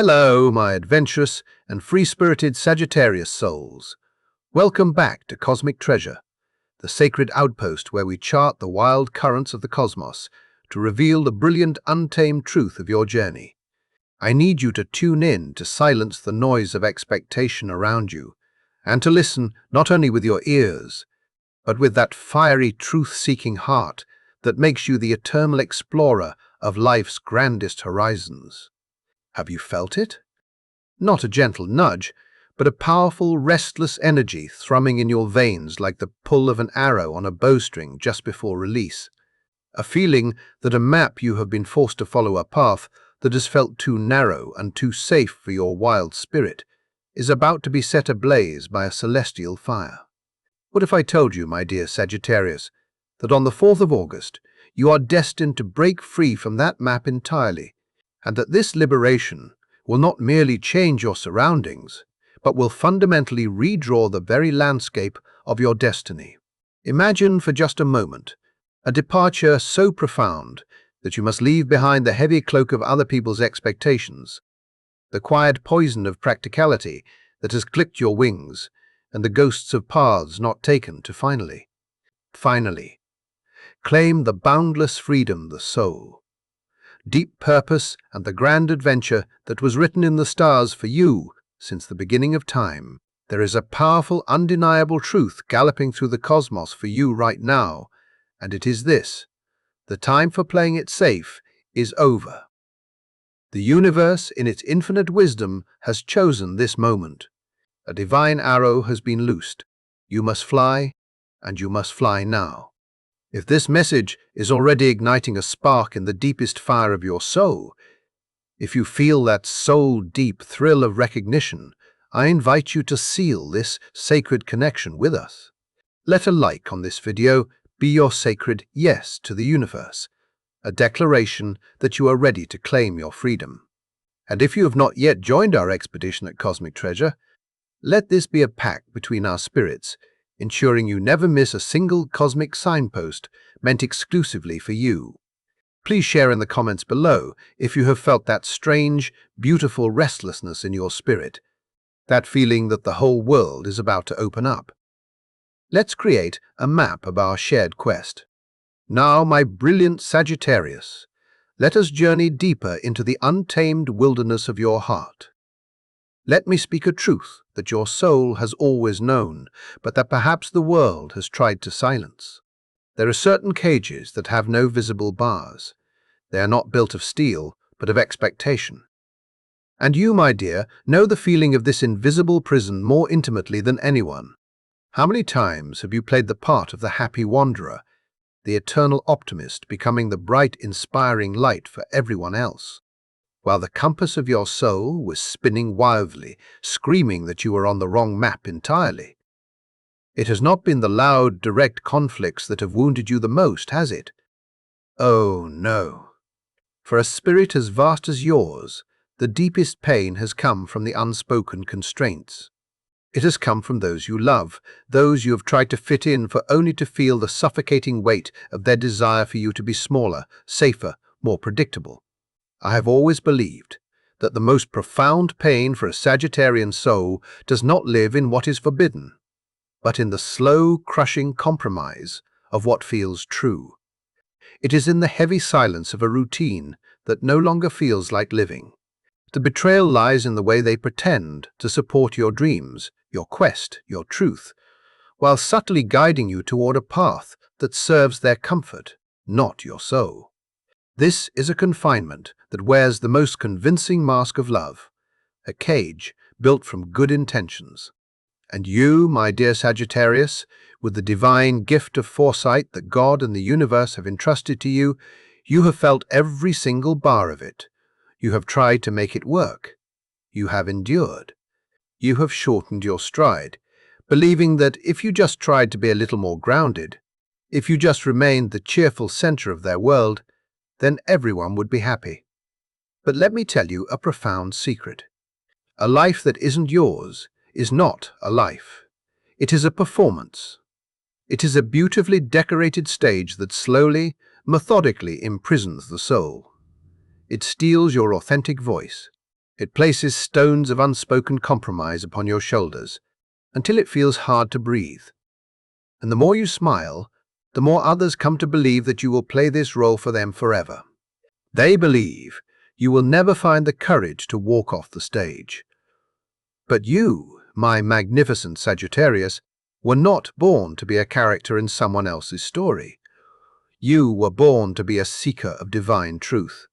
Hello, my adventurous and free-spirited Sagittarius souls. Welcome back to Cosmic Treasure, the sacred outpost where we chart the wild currents of the cosmos to reveal the brilliant, untamed truth of your journey. I need you to tune in to silence the noise of expectation around you, and to listen not only with your ears, but with that fiery, truth-seeking heart that makes you the eternal explorer of life's grandest horizons. Have you felt it? Not a gentle nudge, but a powerful, restless energy thrumming in your veins like the pull of an arrow on a bowstring just before release. A feeling that a map you have been forced to follow a path that has felt too narrow and too safe for your wild spirit is about to be set ablaze by a celestial fire. What if I told you, my dear Sagittarius, that on the 4th of August you are destined to break free from that map entirely, and that this liberation will not merely change your surroundings, but will fundamentally redraw the very landscape of your destiny? Imagine for just a moment a departure so profound that you must leave behind the heavy cloak of other people's expectations, the quiet poison of practicality that has clipped your wings, and the ghosts of paths not taken to finally, claim the boundless freedom of the soul, deep purpose, and the grand adventure that was written in the stars for you since the beginning of time. There is a powerful, undeniable truth galloping through the cosmos for you right now, and it is this: the time for playing it safe is over. The universe, in its infinite wisdom, has chosen this moment. A divine arrow has been loosed. You must fly, and you must fly now. If this message is already igniting a spark in the deepest fire of your soul, if you feel that soul-deep thrill of recognition, I invite you to seal this sacred connection with us. Let a like on this video be your sacred yes to the universe, a declaration that you are ready to claim your freedom. And if you have not yet joined our expedition at Cosmic Treasure, let this be a pact between our spirits, ensuring you never miss a single cosmic signpost meant exclusively for you. Please share in the comments below if you have felt that strange, beautiful restlessness in your spirit, that feeling that the whole world is about to open up. Let's create a map of our shared quest. Now, my brilliant Sagittarius, let us journey deeper into the untamed wilderness of your heart. Let me speak a truth that your soul has always known, but that perhaps the world has tried to silence. There are certain cages that have no visible bars. They are not built of steel, but of expectation. And you, my dear, know the feeling of this invisible prison more intimately than anyone. How many times have you played the part of the happy wanderer, the eternal optimist becoming the bright, inspiring light for everyone else, while the compass of your soul was spinning wildly, screaming that you were on the wrong map entirely? It has not been the loud, direct conflicts that have wounded you the most, has it? Oh, no. For a spirit as vast as yours, the deepest pain has come from the unspoken constraints. It has come from those you love, those you have tried to fit in for only to feel the suffocating weight of their desire for you to be smaller, safer, more predictable. I have always believed that the most profound pain for a Sagittarian soul does not live in what is forbidden, but in the slow, crushing compromise of what feels true. It is in the heavy silence of a routine that no longer feels like living. The betrayal lies in the way they pretend to support your dreams, your quest, your truth, while subtly guiding you toward a path that serves their comfort, not your soul. This is a confinement that wears the most convincing mask of love, a cage built from good intentions. And you, my dear Sagittarius, with the divine gift of foresight that God and the universe have entrusted to you, you have felt every single bar of it. You have tried to make it work. You have endured. You have shortened your stride, believing that if you just tried to be a little more grounded, if you just remained the cheerful center of their world, then everyone would be happy. But let me tell you a profound secret. A life that isn't yours is not a life. It is a performance. It is a beautifully decorated stage that slowly, methodically imprisons the soul. It steals your authentic voice. It places stones of unspoken compromise upon your shoulders until it feels hard to breathe. And the more you smile, the more others come to believe that you will play this role for them forever. They believe you will never find the courage to walk off the stage. But you, my magnificent Sagittarius, were not born to be a character in someone else's story. You were born to be a seeker of divine truth.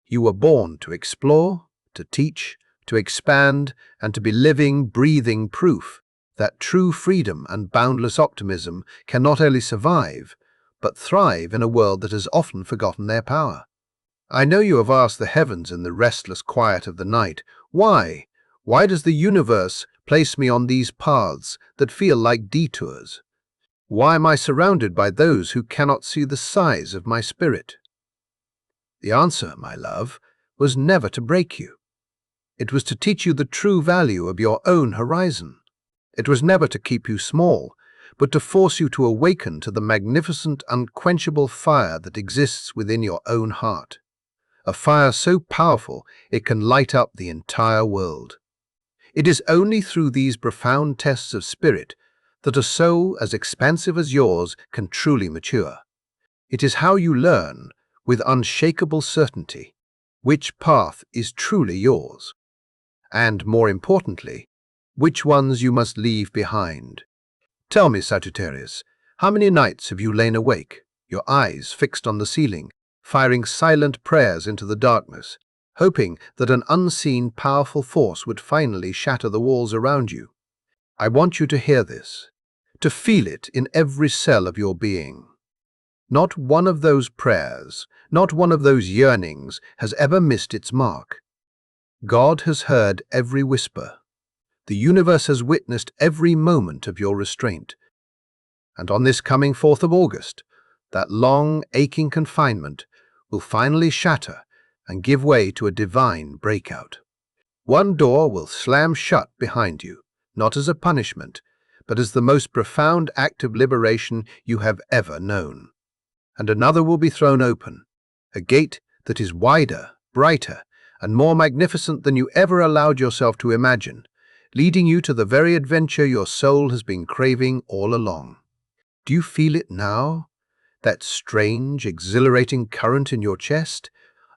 You were born to explore, to teach, to expand, and to be living, breathing proof that true freedom and boundless optimism can not only survive, but thrive in a world that has often forgotten their power. I know you have asked the heavens in the restless quiet of the night, why? Why does the universe place me on these paths that feel like detours? Why am I surrounded by those who cannot see the size of my spirit? The answer, my love, was never to break you. It was to teach you the true value of your own horizon. It was never to keep you small, but to force you to awaken to the magnificent, unquenchable fire that exists within your own heart. A fire so powerful it can light up the entire world. It is only through these profound tests of spirit that a soul as expansive as yours can truly mature. It is how you learn, with unshakable certainty, which path is truly yours, and, more importantly, which ones you must leave behind. Tell me, Sagittarius, how many nights have you lain awake, your eyes fixed on the ceiling, firing silent prayers into the darkness, hoping that an unseen, powerful force would finally shatter the walls around you? I want you to hear this, to feel it in every cell of your being. Not one of those prayers, not one of those yearnings has ever missed its mark. God has heard every whisper. The universe has witnessed every moment of your restraint. And on this coming 4th of August, that long, aching confinement will finally shatter and give way to a divine breakout. One door will slam shut behind you, not as a punishment, but as the most profound act of liberation you have ever known. And another will be thrown open, a gate that is wider, brighter, and more magnificent than you ever allowed yourself to imagine, leading you to the very adventure your soul has been craving all along. Do you feel it now? That strange, exhilarating current in your chest,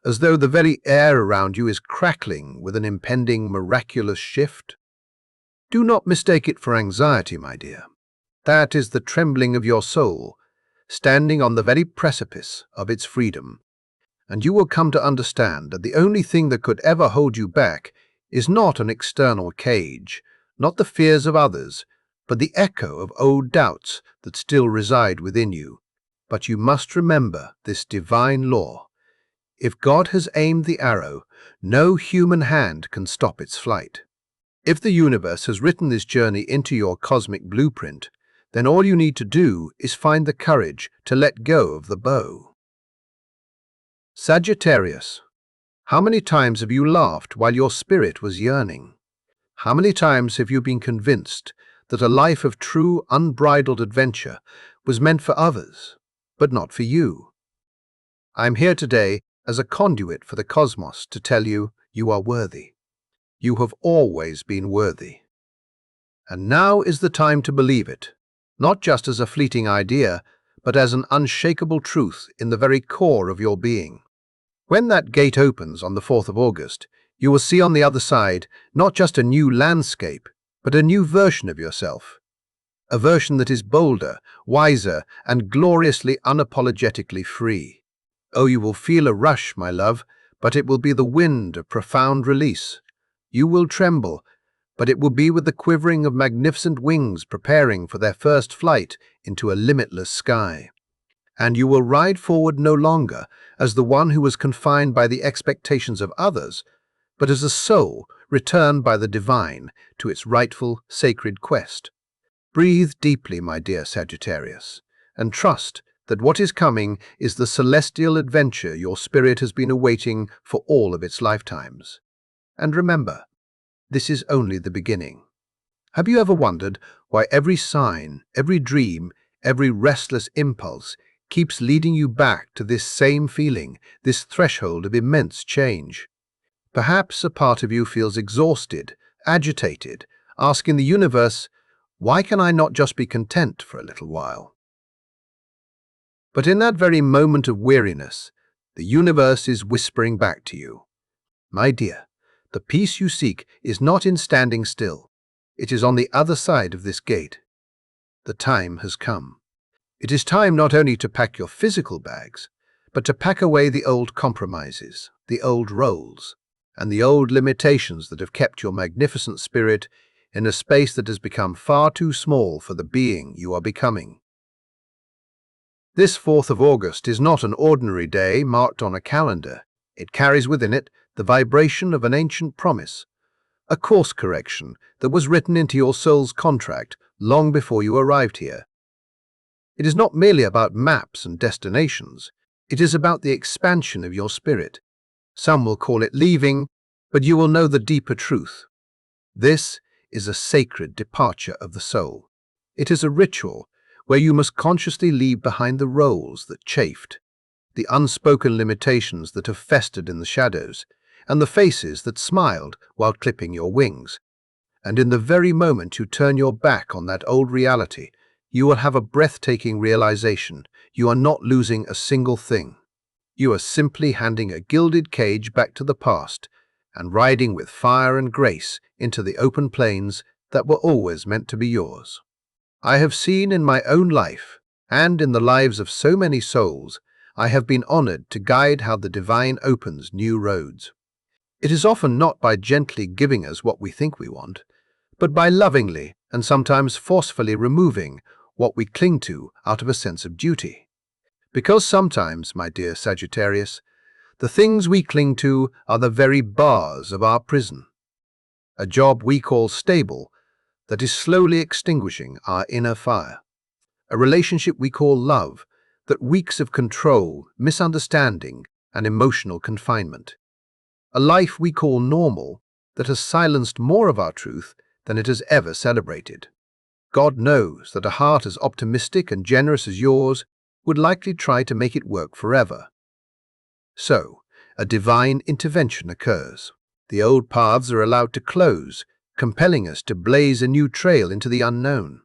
as though the very air around you is crackling with an impending miraculous shift? Do not mistake it for anxiety, my dear. That is the trembling of your soul, standing on the very precipice of its freedom. And you will come to understand that the only thing that could ever hold you back is not an external cage, not the fears of others, but the echo of old doubts that still reside within you. But you must remember this divine law. If God has aimed the arrow, no human hand can stop its flight. If the universe has written this journey into your cosmic blueprint, then all you need to do is find the courage to let go of the bow. Sagittarius, how many times have you laughed while your spirit was yearning? How many times have you been convinced that a life of true, unbridled adventure was meant for others, but not for you? I'm here today as a conduit for the cosmos to tell you you are worthy. You have always been worthy. And now is the time to believe it, not just as a fleeting idea, but as an unshakable truth in the very core of your being. When that gate opens on the 4th of August, you will see on the other side not just a new landscape, but a new version of yourself. A version that is bolder, wiser, and gloriously unapologetically free. Oh, you will feel a rush, my love, but it will be the wind of profound release. You will tremble, but it will be with the quivering of magnificent wings preparing for their first flight into a limitless sky. And you will ride forward no longer as the one who was confined by the expectations of others, but as a soul returned by the divine to its rightful, sacred quest. Breathe deeply, my dear Sagittarius, and trust that what is coming is the celestial adventure your spirit has been awaiting for all of its lifetimes. And remember, this is only the beginning. Have you ever wondered why every sign, every dream, every restless impulse keeps leading you back to this same feeling, this threshold of immense change? Perhaps a part of you feels exhausted, agitated, asking the universe, why can I not just be content for a little while? But in that very moment of weariness, the universe is whispering back to you, my dear, the peace you seek is not in standing still. It is on the other side of this gate. The time has come. It is time not only to pack your physical bags, but to pack away the old compromises, the old roles, and the old limitations that have kept your magnificent spirit in a space that has become far too small for the being you are becoming. This 4th of August is not an ordinary day marked on a calendar. It carries within it the vibration of an ancient promise, a course correction that was written into your soul's contract long before you arrived here. It is not merely about maps and destinations. It is about the expansion of your spirit. Some will call it leaving, but you will know the deeper truth. This is a sacred departure of the soul. It is a ritual where you must consciously leave behind the roles that chafed, the unspoken limitations that have festered in the shadows, and the faces that smiled while clipping your wings. And in the very moment you turn your back on that old reality, you will have a breathtaking realization. You are not losing a single thing. You are simply handing a gilded cage back to the past and riding with fire and grace into the open plains that were always meant to be yours. I have seen in my own life, and in the lives of so many souls, I have been honored to guide how the divine opens new roads. It is often not by gently giving us what we think we want, but by lovingly and sometimes forcefully removing what we cling to out of a sense of duty. Because sometimes, my dear Sagittarius, the things we cling to are the very bars of our prison. A job we call stable that is slowly extinguishing our inner fire. A relationship we call love that reeks of control, misunderstanding, and emotional confinement. A life we call normal that has silenced more of our truth than it has ever celebrated. God knows that a heart as optimistic and generous as yours would likely try to make it work forever. So, a divine intervention occurs. The old paths are allowed to close, compelling us to blaze a new trail into the unknown.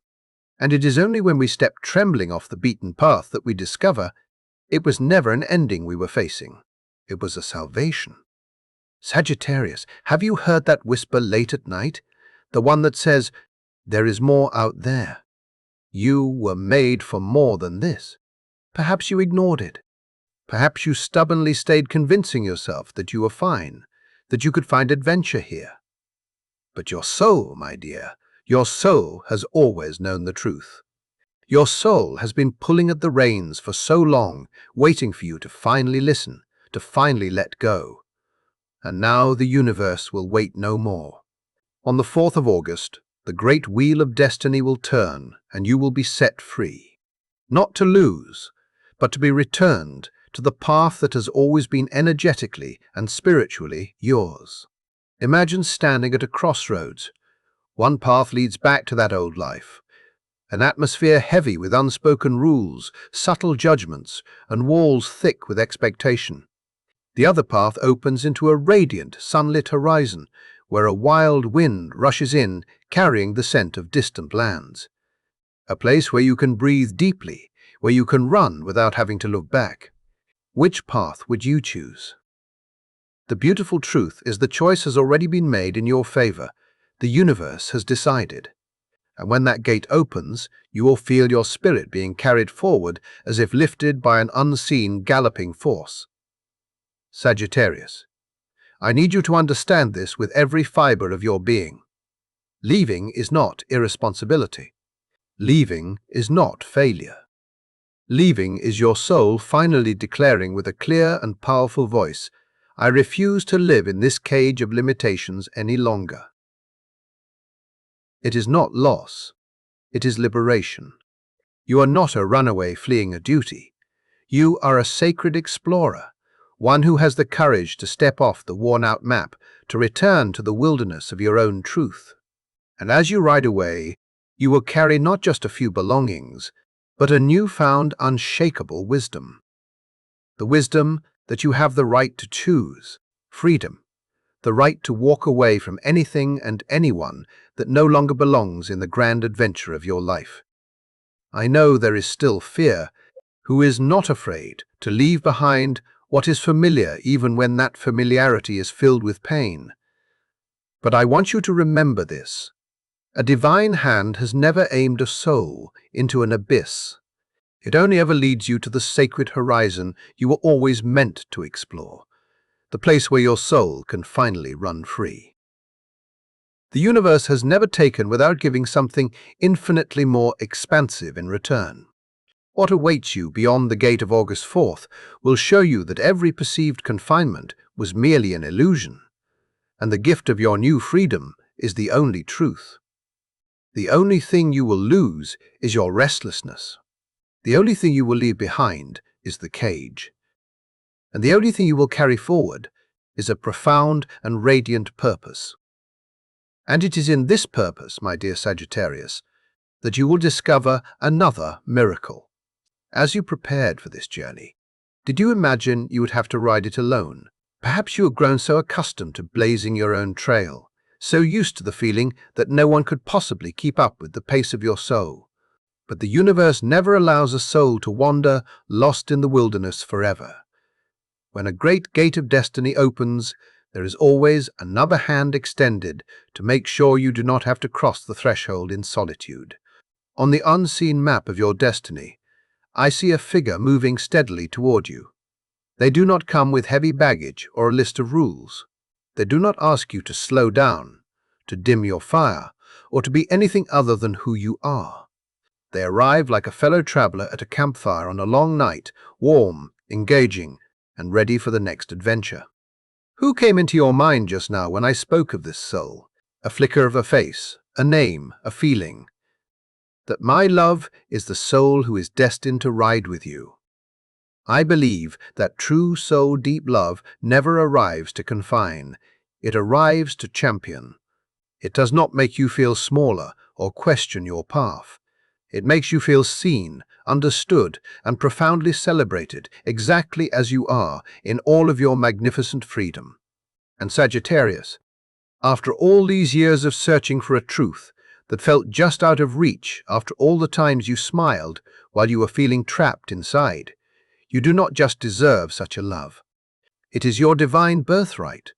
And it is only when we step trembling off the beaten path that we discover it was never an ending we were facing. It was a salvation. Sagittarius, have you heard that whisper late at night? The one that says, there is more out there. You were made for more than this. Perhaps you ignored it. Perhaps you stubbornly stayed convincing yourself that you were fine, that you could find adventure here. But your soul, my dear, your soul has always known the truth. Your soul has been pulling at the reins for so long, waiting for you to finally listen, to finally let go. And now the universe will wait no more. On the 4th of August, the great wheel of destiny will turn and you will be set free. Not to lose, but to be returned to the path that has always been energetically and spiritually yours. Imagine standing at a crossroads. One path leads back to that old life, an atmosphere heavy with unspoken rules, subtle judgments, and walls thick with expectation. The other path opens into a radiant, sunlit horizon, where a wild wind rushes in, carrying the scent of distant lands. A place where you can breathe deeply, where you can run without having to look back. Which path would you choose? The beautiful truth is the choice has already been made in your favor. The universe has decided. And when that gate opens, you will feel your spirit being carried forward as if lifted by an unseen galloping force. Sagittarius, I need you to understand this with every fiber of your being. Leaving is not irresponsibility. Leaving is not failure. Leaving is your soul finally declaring with a clear and powerful voice, I refuse to live in this cage of limitations any longer. It is not loss. It is liberation. You are not a runaway fleeing a duty. You are a sacred explorer, one who has the courage to step off the worn-out map, to return to the wilderness of your own truth. And as you ride away, you will carry not just a few belongings, but a newfound unshakable wisdom. The wisdom that you have the right to choose, freedom, the right to walk away from anything and anyone that no longer belongs in the grand adventure of your life. I know there is still fear. Who is not afraid to leave behind what is familiar even when that familiarity is filled with pain? But I want you to remember this. A divine hand has never aimed a soul into an abyss. It only ever leads you to the sacred horizon you were always meant to explore, the place where your soul can finally run free. The universe has never taken without giving something infinitely more expansive in return. What awaits you beyond the gate of August 4th will show you that every perceived confinement was merely an illusion, and the gift of your new freedom is the only truth. The only thing you will lose is your restlessness. The only thing you will leave behind is the cage. And the only thing you will carry forward is a profound and radiant purpose. And it is in this purpose, my dear Sagittarius, that you will discover another miracle. As you prepared for this journey, did you imagine you would have to ride it alone? Perhaps you had grown so accustomed to blazing your own trail, so used to the feeling that no one could possibly keep up with the pace of your soul. But the universe never allows a soul to wander lost in the wilderness forever. When a great gate of destiny opens, there is always another hand extended to make sure you do not have to cross the threshold in solitude. On the unseen map of your destiny, I see a figure moving steadily toward you. They do not come with heavy baggage or a list of rules. They do not ask you to slow down, to dim your fire, or to be anything other than who you are. They arrive like a fellow traveler at a campfire on a long night, warm, engaging, and ready for the next adventure. Who came into your mind just now when I spoke of this soul? A flicker of a face, a name, a feeling. That my love is the soul who is destined to ride with you. I believe that true soul-deep love never arrives to confine. It arrives to champion. It does not make you feel smaller or question your path. It makes you feel seen, understood, and profoundly celebrated exactly as you are in all of your magnificent freedom. And Sagittarius, after all these years of searching for a truth that felt just out of reach, after all the times you smiled while you were feeling trapped inside, you do not just deserve such a love. It is your divine birthright.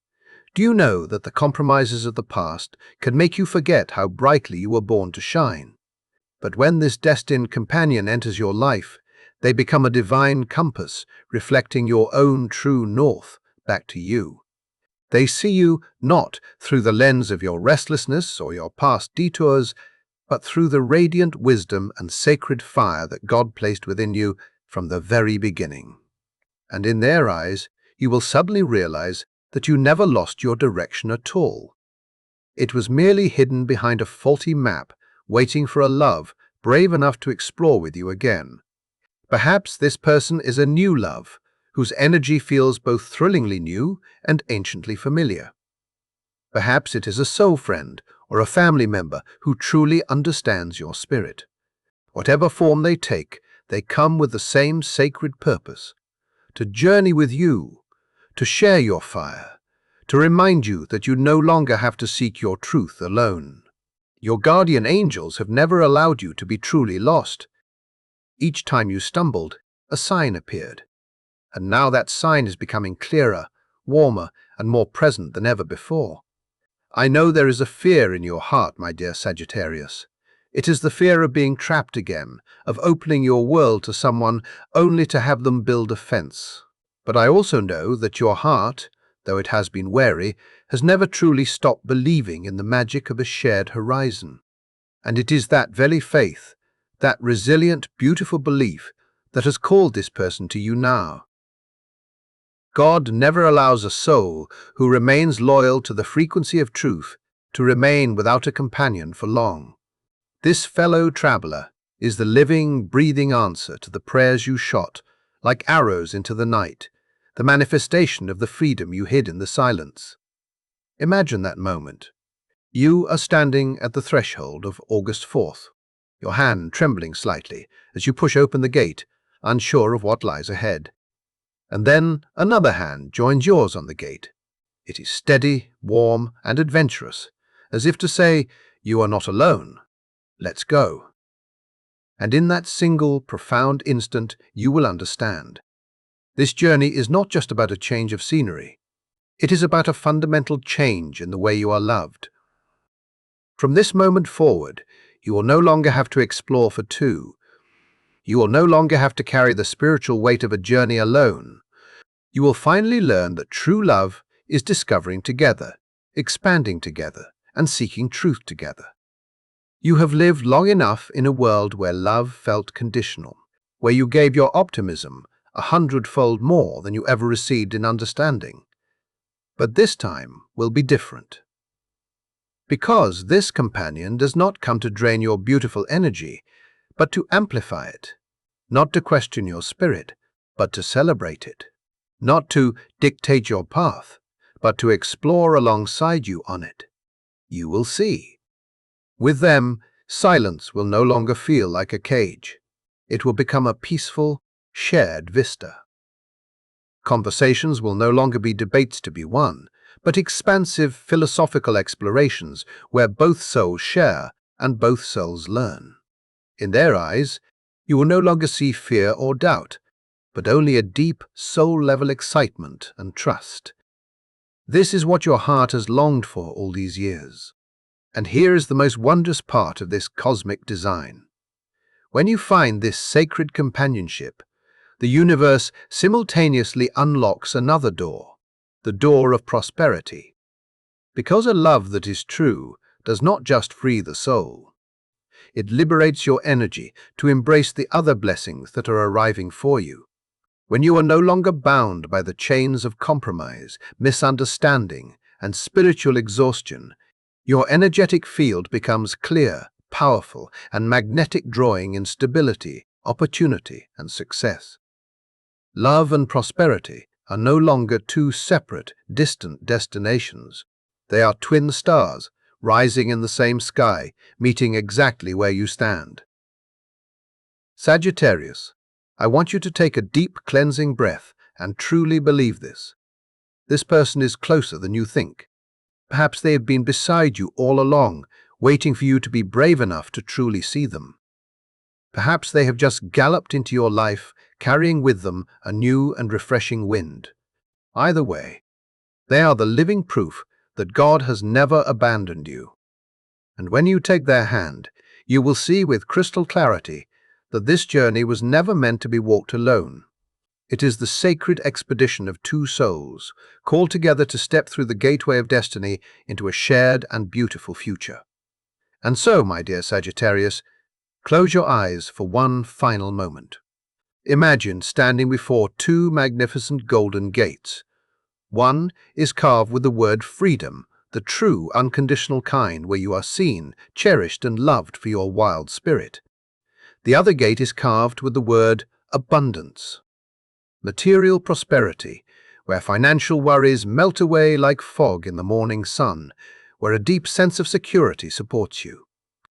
Do you know that the compromises of the past can make you forget how brightly you were born to shine? But when this destined companion enters your life, they become a divine compass, reflecting your own true north back to you. They see you not through the lens of your restlessness or your past detours, but through the radiant wisdom and sacred fire that God placed within you from the very beginning. And in their eyes, you will suddenly realize that you never lost your direction at all. It was merely hidden behind a faulty map, waiting for a love brave enough to explore with you again. Perhaps this person is a new love, whose energy feels both thrillingly new and anciently familiar. Perhaps it is a soul friend or a family member who truly understands your spirit. Whatever form they take, they come with the same sacred purpose: to journey with you, to share your fire, to remind you that you no longer have to seek your truth alone. Your guardian angels have never allowed you to be truly lost. Each time you stumbled, a sign appeared. And now that sign is becoming clearer, warmer, and more present than ever before. I know there is a fear in your heart, my dear Sagittarius. It is the fear of being trapped again, of opening your world to someone only to have them build a fence. But I also know that your heart, though it has been wary, has never truly stopped believing in the magic of a shared horizon. And it is that very faith, that resilient, beautiful belief, that has called this person to you now. God never allows a soul who remains loyal to the frequency of truth to remain without a companion for long. This fellow traveler is the living, breathing answer to the prayers you shot, like arrows into the night, the manifestation of the freedom you hid in the silence. Imagine that moment. You are standing at the threshold of August 4th, your hand trembling slightly as you push open the gate, unsure of what lies ahead. And then another hand joins yours on the gate. It is steady, warm, and adventurous, as if to say, "You are not alone. Let's go." And in that single, profound instant, you will understand. This journey is not just about a change of scenery. It is about a fundamental change in the way you are loved. From this moment forward, you will no longer have to explore for two. You will no longer have to carry the spiritual weight of a journey alone. You will finally learn that true love is discovering together, expanding together, and seeking truth together. You have lived long enough in a world where love felt conditional, where you gave your optimism 100-fold more than you ever received in understanding. But this time will be different. Because this companion does not come to drain your beautiful energy, but to amplify it. Not to question your spirit, but to celebrate it. Not to dictate your path, but to explore alongside you on it. You will see. With them, silence will no longer feel like a cage. It will become a peaceful, shared vista. Conversations will no longer be debates to be won, but expansive philosophical explorations where both souls share and both souls learn. In their eyes, you will no longer see fear or doubt, but only a deep, soul-level excitement and trust. This is what your heart has longed for all these years. And here is the most wondrous part of this cosmic design. When you find this sacred companionship, the universe simultaneously unlocks another door, the door of prosperity. Because a love that is true does not just free the soul. It liberates your energy to embrace the other blessings that are arriving for you. When you are no longer bound by the chains of compromise, misunderstanding, and spiritual exhaustion, your energetic field becomes clear, powerful, and magnetic, drawing in stability, opportunity, and success. Love and prosperity are no longer two separate, distant destinations. They are twin stars, rising in the same sky, meeting exactly where you stand. Sagittarius, I want you to take a deep, cleansing breath and truly believe this. This person is closer than you think. Perhaps they have been beside you all along, waiting for you to be brave enough to truly see them. Perhaps they have just galloped into your life, carrying with them a new and refreshing wind. Either way, they are the living proof that God has never abandoned you. And when you take their hand, you will see with crystal clarity that this journey was never meant to be walked alone. It is the sacred expedition of two souls, called together to step through the gateway of destiny into a shared and beautiful future. And so, my dear Sagittarius, close your eyes for one final moment. Imagine standing before two magnificent golden gates. One is carved with the word freedom, the true, unconditional kind where you are seen, cherished, and loved for your wild spirit. The other gate is carved with the word abundance, material prosperity, where financial worries melt away like fog in the morning sun, where a deep sense of security supports you,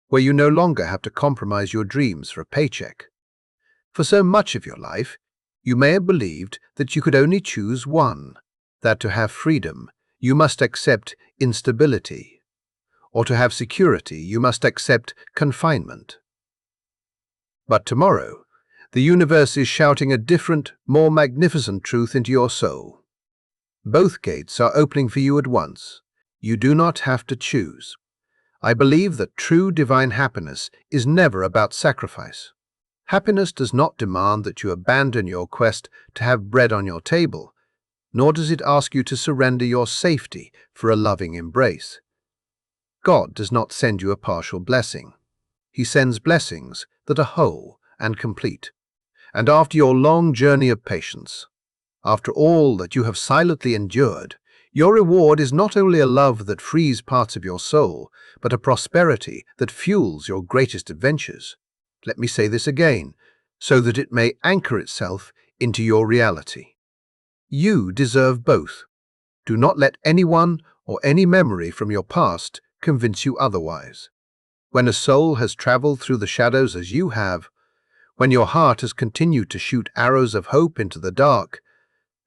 where you no longer have to compromise your dreams for a paycheck. For so much of your life, you may have believed that you could only choose one, that to have freedom, you must accept instability, or to have security, you must accept confinement. But tomorrow, the universe is shouting a different, more magnificent truth into your soul. Both gates are opening for you at once. You do not have to choose. I believe that true divine happiness is never about sacrifice. Happiness does not demand that you abandon your quest to have bread on your table, nor does it ask you to surrender your safety for a loving embrace. God does not send you a partial blessing. He sends blessings that are whole and complete. And after your long journey of patience, after all that you have silently endured, your reward is not only a love that frees parts of your soul, but a prosperity that fuels your greatest adventures. Let me say this again, so that it may anchor itself into your reality. You deserve both. Do not let anyone or any memory from your past convince you otherwise. When a soul has traveled through the shadows as you have, when your heart has continued to shoot arrows of hope into the dark,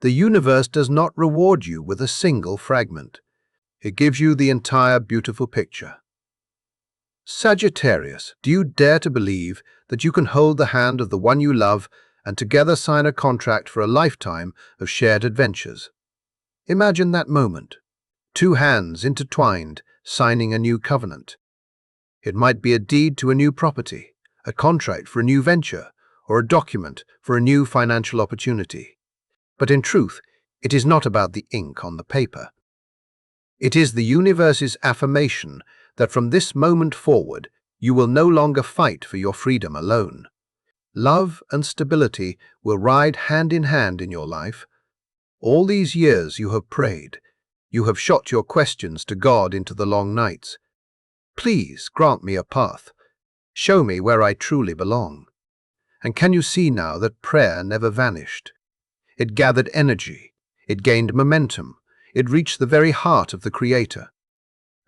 The universe does not reward you with a single fragment. It gives you the entire beautiful picture. Sagittarius, do you dare to believe that you can hold the hand of the one you love and together sign a contract for a lifetime of shared adventures? Imagine that moment. Two hands intertwined, signing a new covenant. It might be a deed to a new property, a contract for a new venture, or a document for a new financial opportunity. But in truth, it is not about the ink on the paper. It is the universe's affirmation that from this moment forward, you will no longer fight for your freedom alone. Love and stability will ride hand in your life. All these years you have prayed. You have shot your questions to God into the long nights. Please grant me a path. Show me where I truly belong. And can you see now that prayer never vanished? It gathered energy. It gained momentum. It reached the very heart of the Creator.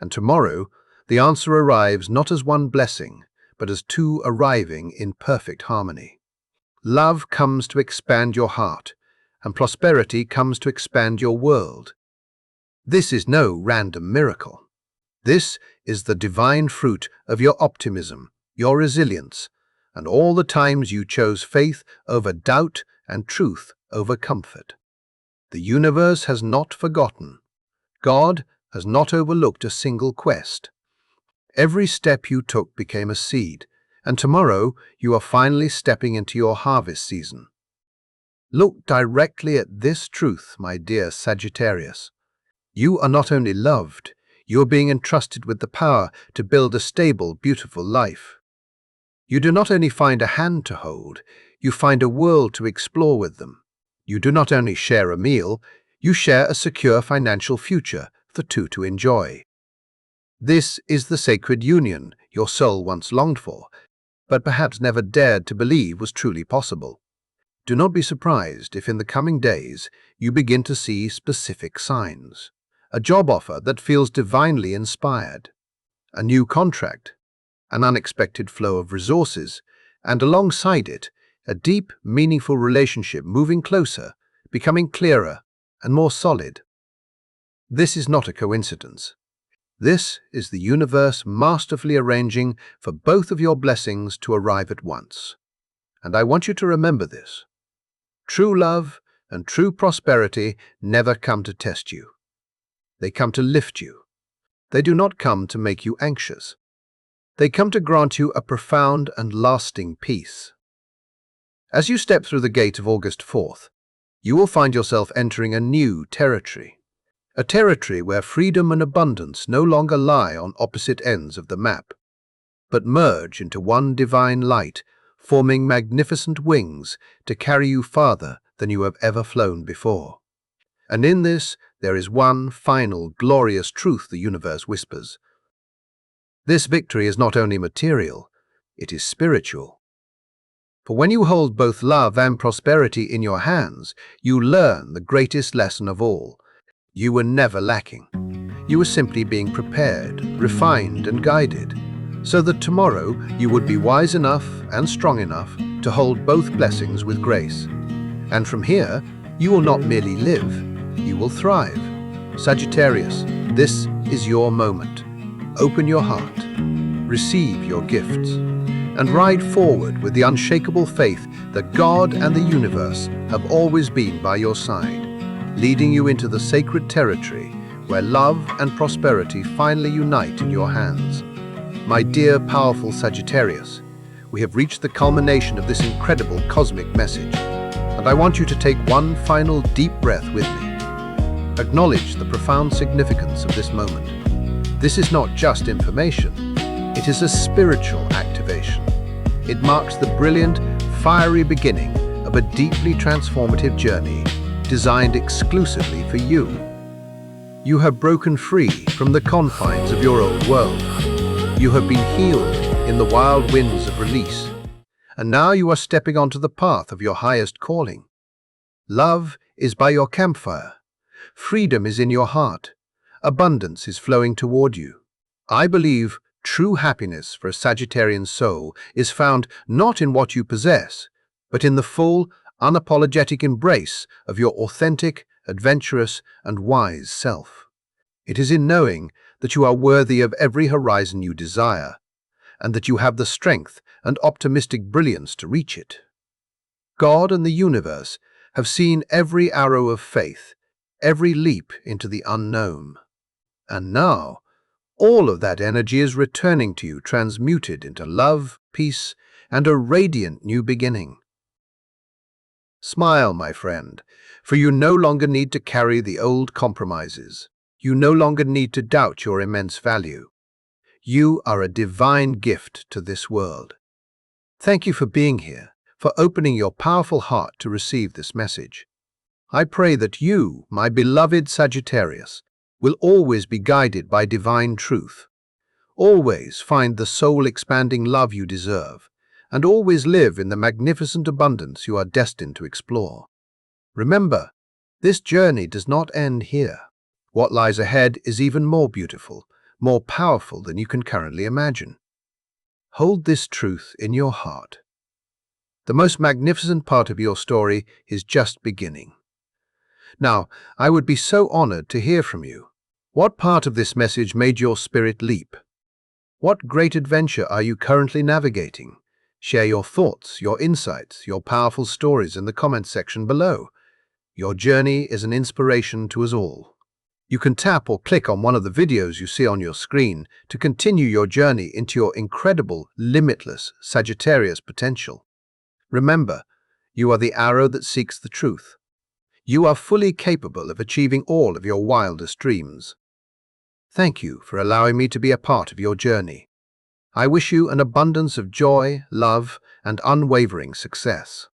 And tomorrow, the answer arrives not as one blessing, but as two arriving in perfect harmony. Love comes to expand your heart, and prosperity comes to expand your world. This is no random miracle. This is the divine fruit of your optimism, your resilience, and all the times you chose faith over doubt and truth over comfort. The universe has not forgotten. God has not overlooked a single quest. Every step you took became a seed, and tomorrow you are finally stepping into your harvest season. Look directly at this truth, my dear Sagittarius. You are not only loved, you are being entrusted with the power to build a stable, beautiful life. You do not only find a hand to hold, you find a world to explore with them. You do not only share a meal, you share a secure financial future for two to enjoy. This is the sacred union your soul once longed for, but perhaps never dared to believe was truly possible. Do not be surprised if in the coming days you begin to see specific signs. A job offer that feels divinely inspired, a new contract, an unexpected flow of resources, and alongside it, a deep, meaningful relationship moving closer, becoming clearer and more solid. This is not a coincidence. This is the universe masterfully arranging for both of your blessings to arrive at once. And I want you to remember this. True love and true prosperity never come to test you. They come to lift you. They do not come to make you anxious. They come to grant you a profound and lasting peace. As you step through the gate of August 4th, you will find yourself entering a new territory. A territory where freedom and abundance no longer lie on opposite ends of the map, but merge into one divine light, forming magnificent wings to carry you farther than you have ever flown before. And in this, there is one final, glorious truth the universe whispers. This victory is not only material, it is spiritual. For when you hold both love and prosperity in your hands, you learn the greatest lesson of all. You were never lacking. You were simply being prepared, refined, and guided, so that tomorrow you would be wise enough and strong enough to hold both blessings with grace. And from here, you will not merely live, you will thrive. Sagittarius, this is your moment. Open your heart, receive your gifts, and ride forward with the unshakable faith that God and the universe have always been by your side, leading you into the sacred territory where love and prosperity finally unite in your hands. My dear, powerful Sagittarius, we have reached the culmination of this incredible cosmic message, and I want you to take one final deep breath with me. Acknowledge the profound significance of this moment. This is not just information, it is a spiritual activation. It marks the brilliant, fiery beginning of a deeply transformative journey designed exclusively for you. You have broken free from the confines of your old world. You have been healed in the wild winds of release, and now you are stepping onto the path of your highest calling. Love is by your campfire. Freedom is in your heart. Abundance is flowing toward you. I believe true happiness for a Sagittarian soul is found not in what you possess, but in the full, unapologetic embrace of your authentic, adventurous, and wise self. It is in knowing that you are worthy of every horizon you desire, and that you have the strength and optimistic brilliance to reach it. God and the universe have seen every arrow of faith, every leap into the unknown. And now, all of that energy is returning to you, transmuted into love, peace, and a radiant new beginning. Smile, my friend, for you no longer need to carry the old compromises. You no longer need to doubt your immense value. You are a divine gift to this world. Thank you for being here, for opening your powerful heart to receive this message. I pray that you, my beloved Sagittarius, will always be guided by divine truth. Always find the soul-expanding love you deserve, and always live in the magnificent abundance you are destined to explore. Remember, this journey does not end here. What lies ahead is even more beautiful, more powerful than you can currently imagine. Hold this truth in your heart. The most magnificent part of your story is just beginning. Now, I would be so honored to hear from you. What part of this message made your spirit leap? What great adventure are you currently navigating? Share your thoughts, your insights, your powerful stories in the comment section below. Your journey is an inspiration to us all. You can tap or click on one of the videos you see on your screen to continue your journey into your incredible, limitless Sagittarius potential. Remember, you are the arrow that seeks the truth. You are fully capable of achieving all of your wildest dreams. Thank you for allowing me to be a part of your journey. I wish you an abundance of joy, love, and unwavering success.